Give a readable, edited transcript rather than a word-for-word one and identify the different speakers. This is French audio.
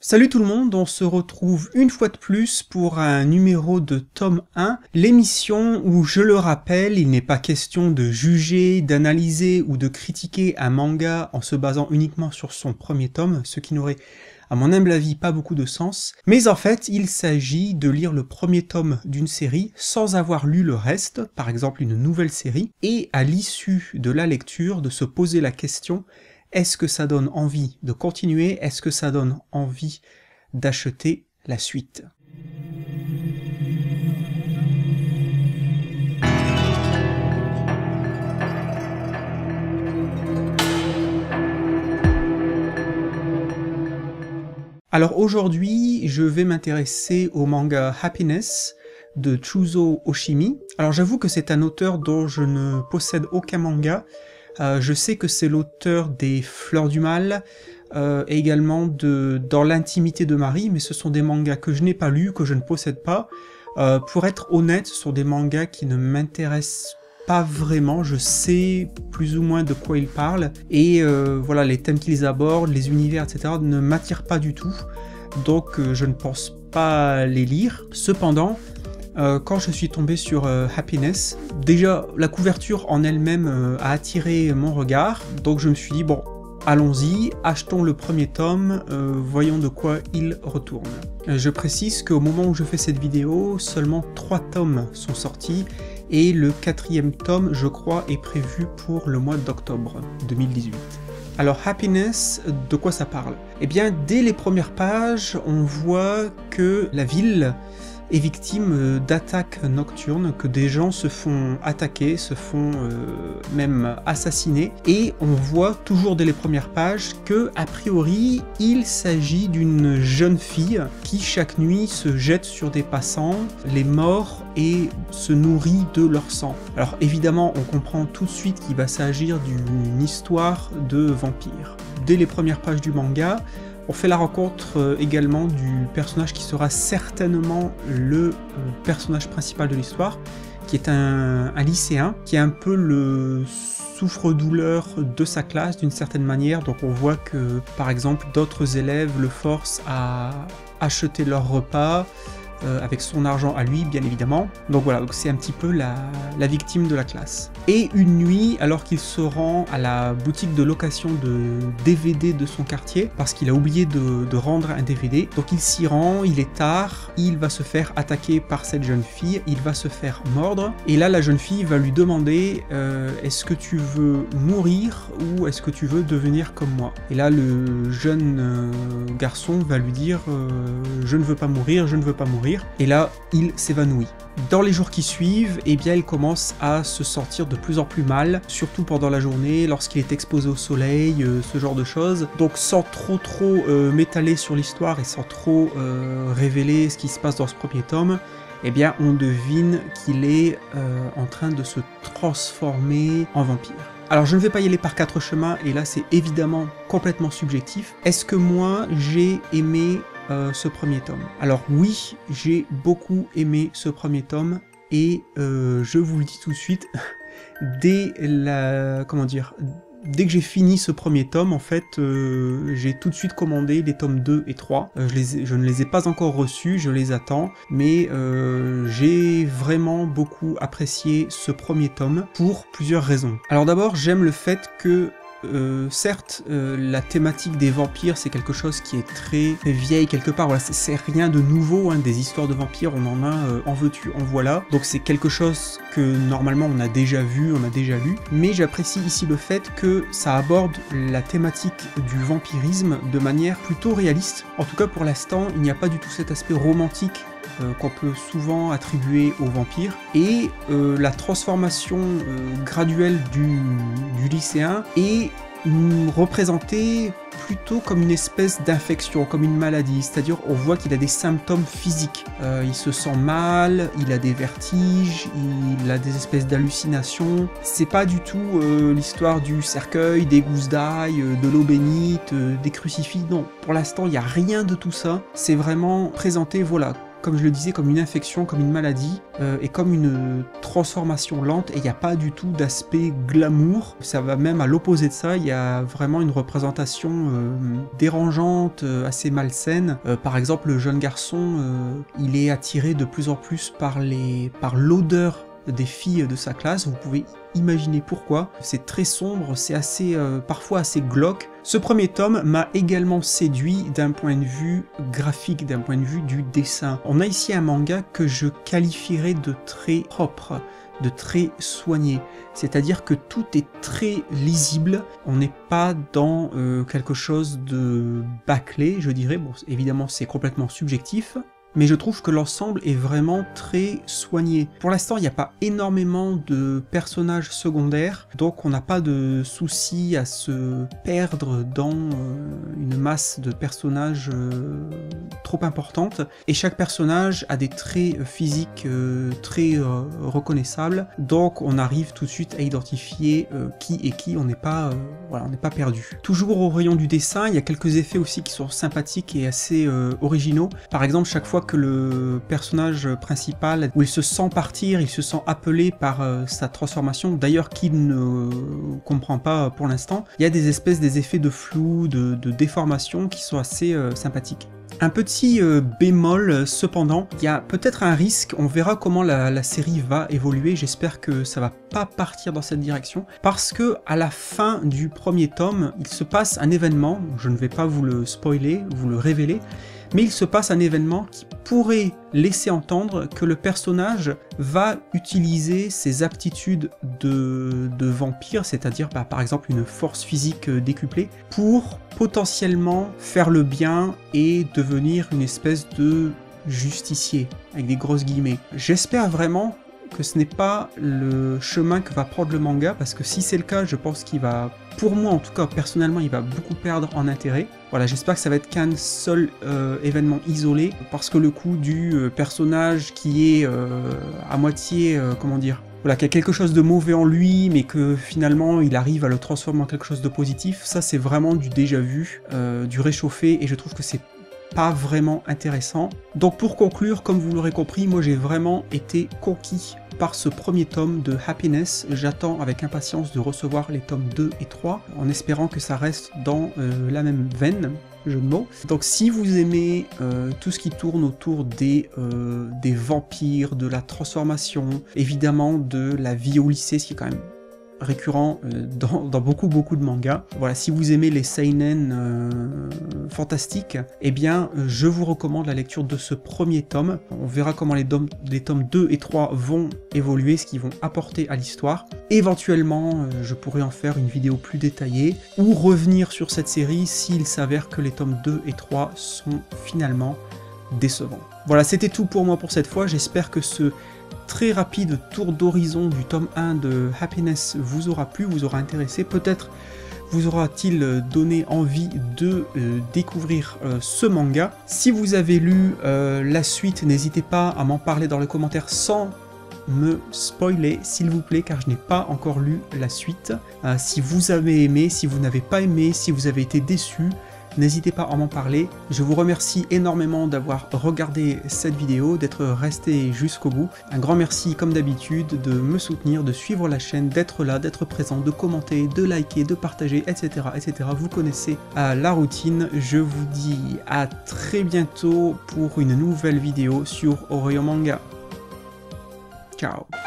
Speaker 1: Salut tout le monde, on se retrouve une fois de plus pour un numéro de tome 1, l'émission où, je le rappelle, il n'est pas question de juger, d'analyser ou de critiquer un manga en se basant uniquement sur son premier tome, ce qui n'aurait, à mon humble avis, pas beaucoup de sens, mais en fait, il s'agit de lire le premier tome d'une série sans avoir lu le reste, par exemple une nouvelle série, et à l'issue de la lecture, de se poser la question: est-ce que ça donne envie de continuer? Est-ce que ça donne envie d'acheter la suite? Alors aujourd'hui, je vais m'intéresser au manga Happiness de Chūzō Oshimi. Alors j'avoue que c'est un auteur dont je ne possède aucun manga. Je sais que c'est l'auteur des Fleurs du Mal, et également de Dans l'intimité de Marie, mais ce sont des mangas que je n'ai pas lus, que je ne possède pas. Pour être honnête, ce sont des mangas qui ne m'intéressent pas vraiment, je sais plus ou moins de quoi ils parlent, et voilà, les thèmes qu'ils abordent, les univers, etc. ne m'attirent pas du tout, donc je ne pense pas les lire. Cependant, quand je suis tombé sur Happiness, déjà la couverture en elle-même a attiré mon regard, donc je me suis dit bon, allons-y, achetons le premier tome, voyons de quoi il retourne. Je précise qu'au moment où je fais cette vidéo, seulement 3 tomes sont sortis, et le 4e tome, je crois, est prévu pour le mois d'octobre 2018. Alors Happiness, de quoi ça parle? Eh bien, dès les premières pages, on voit que la ville est victime d'attaques nocturnes, que des gens se font attaquer, se font même assassiner, et on voit toujours dès les premières pages que, a priori, il s'agit d'une jeune fille qui chaque nuit se jette sur des passants, les mord et se nourrit de leur sang. Alors évidemment, on comprend tout de suite qu'il va s'agir d'une histoire de vampire. Dès les premières pages du manga, on fait la rencontre également du personnage qui sera certainement le personnage principal de l'histoire, qui est un lycéen, qui est un peu le souffre-douleur de sa classe d'une certaine manière. Donc on voit que par exemple d'autres élèves le forcent à acheter leur repas, avec son argent à lui, bien évidemment. Donc voilà, c'est un petit peu la victime de la classe. Et une nuit, alors qu'il se rend à la boutique de location de DVD de son quartier, parce qu'il a oublié de rendre un DVD, donc il s'y rend, il est tard, il va se faire attaquer par cette jeune fille, il va se faire mordre, et là la jeune fille va lui demander est-ce que tu veux mourir ou est-ce que tu veux devenir comme moi? Et là le jeune garçon va lui dire je ne veux pas mourir, je ne veux pas mourir. Et là, il s'évanouit. Dans les jours qui suivent, eh bien, il commence à se sentir de plus en plus mal, surtout pendant la journée, lorsqu'il est exposé au soleil, ce genre de choses. Donc sans trop m'étaler sur l'histoire et sans trop révéler ce qui se passe dans ce premier tome, eh bien, on devine qu'il est en train de se transformer en vampire. Alors je ne vais pas y aller par 4 chemins, et là c'est évidemment complètement subjectif. Est-ce que moi j'ai aimé ce premier tome? Alors oui, j'ai beaucoup aimé ce premier tome, et je vous le dis tout de suite, dès que j'ai fini ce premier tome, en fait, j'ai tout de suite commandé les tomes 2 et 3. Je ne les ai pas encore reçus, je les attends, mais j'ai vraiment beaucoup apprécié ce premier tome pour plusieurs raisons. Alors d'abord, j'aime le fait que certes, la thématique des vampires, c'est quelque chose qui est très vieille quelque part, voilà, c'est rien de nouveau, hein, des histoires de vampires, on en a en veux-tu, en voilà, donc c'est quelque chose que normalement on a déjà vu, on a déjà lu, mais j'apprécie ici le fait que ça aborde la thématique du vampirisme de manière plutôt réaliste. En tout cas pour l'instant, il n'y a pas du tout cet aspect romantique qu'on peut souvent attribuer aux vampires, et la transformation graduelle du lycéen est représentée plutôt comme une espèce d'infection, comme une maladie, c'est-à-dire on voit qu'il a des symptômes physiques, il se sent mal, il a des vertiges, il a des espèces d'hallucinations. C'est pas du tout l'histoire du cercueil, des gousses d'ail, de l'eau bénite, des crucifix, non, pour l'instant il n'y a rien de tout ça, c'est vraiment présenté, voilà, comme je le disais, comme une infection, comme une maladie, et comme une transformation lente, et il n'y a pas du tout d'aspect glamour. Ça va même à l'opposé de ça, il y a vraiment une représentation dérangeante, assez malsaine. Par exemple, le jeune garçon, il est attiré de plus en plus par l'odeur des filles de sa classe, vous pouvez imaginer pourquoi. C'est très sombre, c'est assez, parfois assez glauque. Ce premier tome m'a également séduit d'un point de vue graphique, d'un point de vue du dessin. On a ici un manga que je qualifierais de très propre, de très soigné. C'est-à-dire que tout est très lisible, on n'est pas dans quelque chose de bâclé, je dirais. Bon, évidemment, c'est complètement subjectif, mais je trouve que l'ensemble est vraiment très soigné. Pour l'instant, il n'y a pas énormément de personnages secondaires, donc on n'a pas de souci à se perdre dans une masse de personnages trop importante, et chaque personnage a des traits physiques très reconnaissables, donc on arrive tout de suite à identifier qui est qui, on n'est pas, voilà, on n'est pas perdu. Toujours au rayon du dessin, il y a quelques effets aussi qui sont sympathiques et assez originaux. Par exemple, chaque fois que le personnage principal, où il se sent partir, il se sent appelé par sa transformation, d'ailleurs qu'il ne comprend pas pour l'instant, il y a des effets de flou, de déformation qui sont assez sympathiques. Un petit bémol cependant, il y a peut-être un risque, on verra comment la série va évoluer, j'espère que ça va pas partir dans cette direction, parce que à la fin du premier tome, il se passe un événement, je ne vais pas vous le spoiler, vous le révéler, mais il se passe un événement qui pourrait laisser entendre que le personnage va utiliser ses aptitudes de vampire, c'est-à-dire par exemple une force physique décuplée, pour potentiellement faire le bien et devenir une espèce de justicier, avec des grosses guillemets. J'espère vraiment que ce n'est pas le chemin que va prendre le manga, parce que si c'est le cas, je pense qu'il va, pour moi en tout cas personnellement, il va beaucoup perdre en intérêt. Voilà, j'espère que ça va être qu'un seul événement isolé, parce que le coup du personnage qui est à moitié, comment dire, voilà, qu'il y a quelque chose de mauvais en lui, mais que finalement il arrive à le transformer en quelque chose de positif, ça c'est vraiment du déjà vu, du réchauffé, et je trouve que c'est pas vraiment intéressant. Donc pour conclure, comme vous l'aurez compris, moi j'ai vraiment été conquis par ce premier tome de Happiness. J'attends avec impatience de recevoir les tomes 2 et 3, en espérant que ça reste dans la même veine, jeu de mots. Donc si vous aimez tout ce qui tourne autour des vampires, de la transformation, évidemment de la vie au lycée, ce qui est quand même récurrent dans beaucoup de mangas. Voilà, si vous aimez les seinen fantastiques, eh bien je vous recommande la lecture de ce premier tome. On verra comment les tomes 2 et 3 vont évoluer, ce qu'ils vont apporter à l'histoire. Éventuellement, je pourrais en faire une vidéo plus détaillée, ou revenir sur cette série s'il s'avère que les tomes 2 et 3 sont finalement décevants. Voilà, c'était tout pour moi pour cette fois. J'espère que ce très rapide tour d'horizon du tome 1 de Happiness vous aura plu, vous aura intéressé, peut-être vous aura-t-il donné envie de découvrir ce manga. Si vous avez lu la suite, n'hésitez pas à m'en parler dans les commentaires sans me spoiler, s'il vous plaît, car je n'ai pas encore lu la suite. Si vous avez aimé, si vous n'avez pas aimé, si vous avez été déçu, n'hésitez pas à m'en parler. Je vous remercie énormément d'avoir regardé cette vidéo, d'être resté jusqu'au bout. Un grand merci comme d'habitude de me soutenir, de suivre la chaîne, d'être là, d'être présent, de commenter, de liker, de partager, etc. etc. Vous connaissez la routine. Je vous dis à très bientôt pour une nouvelle vidéo sur Oreo Manga. Ciao.